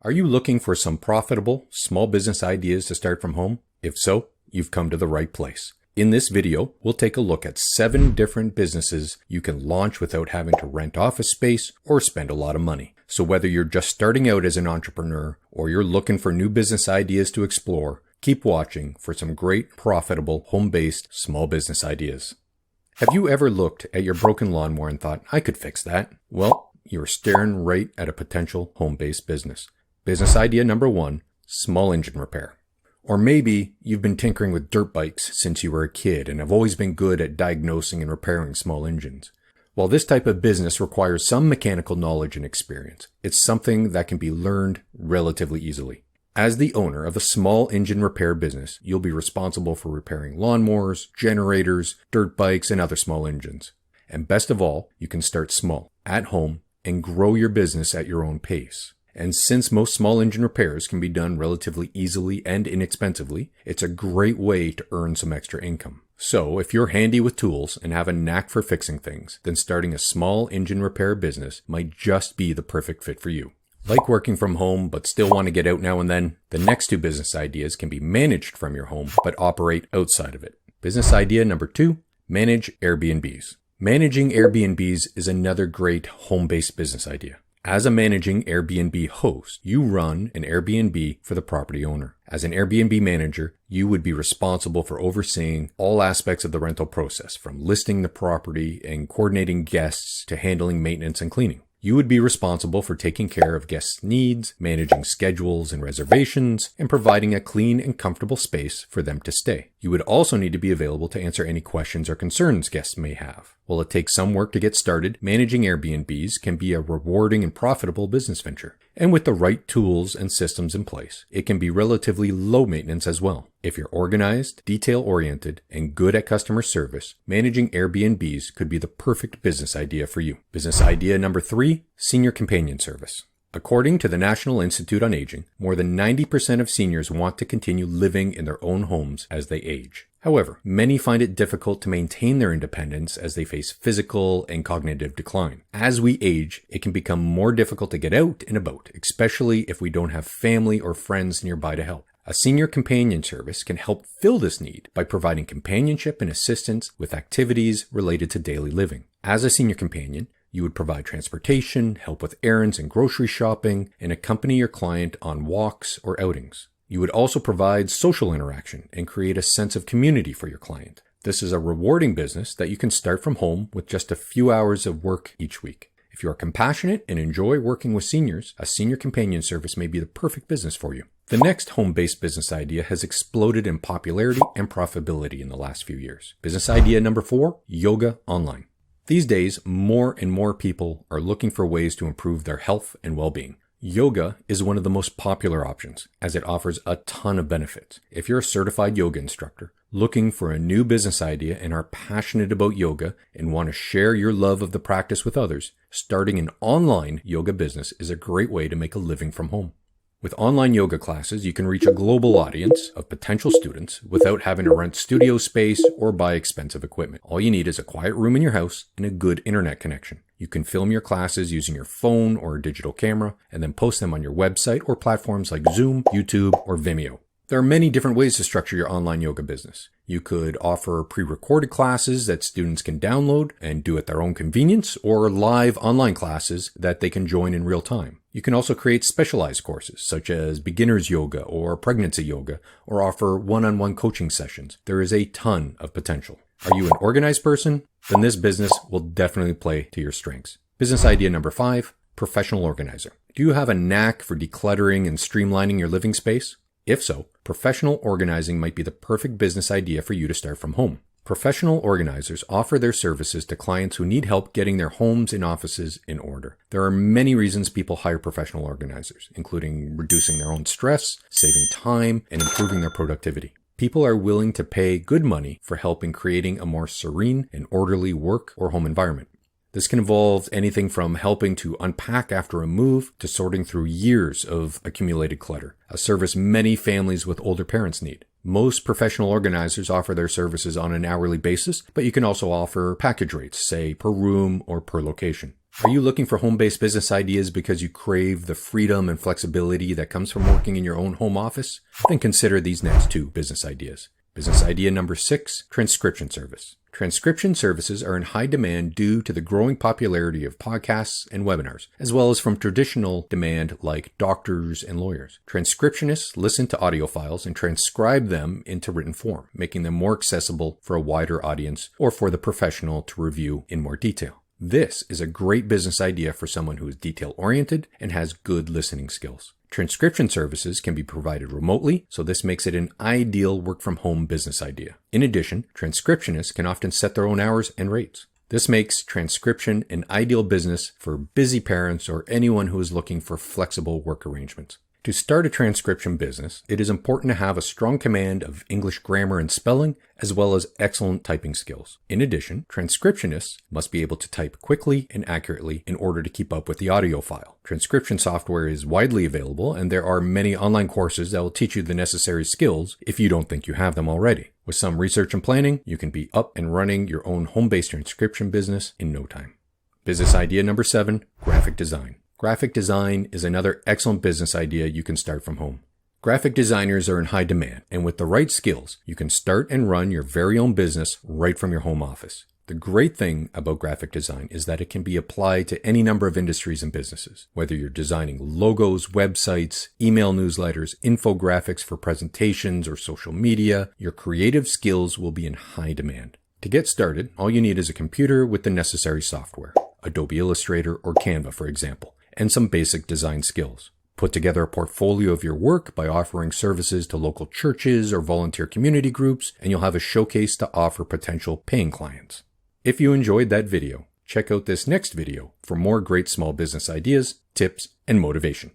Are you looking for some profitable small business ideas to start from home? If so, you've come to the right place. In this video, we'll take a look at 7 different businesses you can launch without having to rent office space or spend a lot of money. So whether you're just starting out as an entrepreneur or you're looking for new business ideas to explore, keep watching for some great profitable home-based small business ideas. Have you ever looked at your broken lawnmower and thought, I could fix that? Well, you're staring right at a potential home-based business. Business idea number 1, small engine repair. Or maybe you've been tinkering with dirt bikes since you were a kid and have always been good at diagnosing and repairing small engines. While this type of business requires some mechanical knowledge and experience, it's something that can be learned relatively easily. As the owner of a small engine repair business, you'll be responsible for repairing lawnmowers, generators, dirt bikes, and other small engines. And best of all, you can start small, at home, and grow your business at your own pace. And since most small engine repairs can be done relatively easily and inexpensively, it's a great way to earn some extra income. So if you're handy with tools and have a knack for fixing things, then starting a small engine repair business might just be the perfect fit for you. Like working from home but still want to get out now and then? The next 2 business ideas can be managed from your home but operate outside of it. Business idea number 2, manage Airbnbs. Managing Airbnbs is another great home-based business idea. As a managing Airbnb host, you run an Airbnb for the property owner. As an Airbnb manager, you would be responsible for overseeing all aspects of the rental process, from listing the property and coordinating guests to handling maintenance and cleaning. You would be responsible for taking care of guests' needs, managing schedules and reservations, and providing a clean and comfortable space for them to stay. You would also need to be available to answer any questions or concerns guests may have. While it takes some work to get started, managing Airbnbs can be a rewarding and profitable business venture. And with the right tools and systems in place, it can be relatively low maintenance as well. If you're organized, detail-oriented, and good at customer service, managing Airbnbs could be the perfect business idea for you. Business idea number 3, senior companion service. According to the National Institute on Aging, more than 90% of seniors want to continue living in their own homes as they age. However, many find it difficult to maintain their independence as they face physical and cognitive decline. As we age, it can become more difficult to get out and about, especially if we don't have family or friends nearby to help. A senior companion service can help fill this need by providing companionship and assistance with activities related to daily living. As a senior companion, you would provide transportation, help with errands and grocery shopping, and accompany your client on walks or outings. You would also provide social interaction and create a sense of community for your client. This is a rewarding business that you can start from home with just a few hours of work each week. If you are compassionate and enjoy working with seniors, a senior companion service may be the perfect business for you. The next home-based business idea has exploded in popularity and profitability in the last few years. Business idea number 4, yoga online. These days, more and more people are looking for ways to improve their health and well-being. Yoga is one of the most popular options, as it offers a ton of benefits. If you're a certified yoga instructor, looking for a new business idea and are passionate about yoga and want to share your love of the practice with others, starting an online yoga business is a great way to make a living from home. With online yoga classes, you can reach a global audience of potential students without having to rent studio space or buy expensive equipment. All you need is a quiet room in your house and a good internet connection. You can film your classes using your phone or a digital camera and then post them on your website or platforms like Zoom, YouTube, or Vimeo. There are many different ways to structure your online yoga business. You could offer pre-recorded classes that students can download and do at their own convenience, or live online classes that they can join in real time. You can also create specialized courses such as beginner's yoga or pregnancy yoga, or offer one-on-one coaching sessions. There is a ton of potential. Are you an organized person? Then this business will definitely play to your strengths. Business idea number 5, professional organizer. Do you have a knack for decluttering and streamlining your living space? If so, professional organizing might be the perfect business idea for you to start from home. Professional organizers offer their services to clients who need help getting their homes and offices in order. There are many reasons people hire professional organizers, including reducing their own stress, saving time, and improving their productivity. People are willing to pay good money for help in creating a more serene and orderly work or home environment. This can involve anything from helping to unpack after a move to sorting through years of accumulated clutter, a service many families with older parents need. Most professional organizers offer their services on an hourly basis, but you can also offer package rates, say per room or per location. Are you looking for home-based business ideas because you crave the freedom and flexibility that comes from working in your own home office? Then consider these next 2 business ideas. Business idea number 6, transcription service. Transcription services are in high demand due to the growing popularity of podcasts and webinars, as well as from traditional demand like doctors and lawyers. Transcriptionists listen to audio files and transcribe them into written form, making them more accessible for a wider audience or for the professional to review in more detail. This is a great business idea for someone who is detail-oriented and has good listening skills. Transcription services can be provided remotely, so this makes it an ideal work-from-home business idea. In addition, transcriptionists can often set their own hours and rates. This makes transcription an ideal business for busy parents or anyone who is looking for flexible work arrangements. To start a transcription business, it is important to have a strong command of English grammar and spelling, as well as excellent typing skills. In addition, transcriptionists must be able to type quickly and accurately in order to keep up with the audio file. Transcription software is widely available, and there are many online courses that will teach you the necessary skills if you don't think you have them already. With some research and planning, you can be up and running your own home-based transcription business in no time. Business idea number 7, graphic design. Graphic design is another excellent business idea you can start from home. Graphic designers are in high demand, and with the right skills, you can start and run your very own business right from your home office. The great thing about graphic design is that it can be applied to any number of industries and businesses. Whether you're designing logos, websites, email newsletters, infographics for presentations, or social media, your creative skills will be in high demand. To get started, all you need is a computer with the necessary software, Adobe Illustrator or Canva, for example, and some basic design skills. Put together a portfolio of your work by offering services to local churches or volunteer community groups, and you'll have a showcase to offer potential paying clients. If you enjoyed that video, check out this next video for more great small business ideas, tips, and motivation.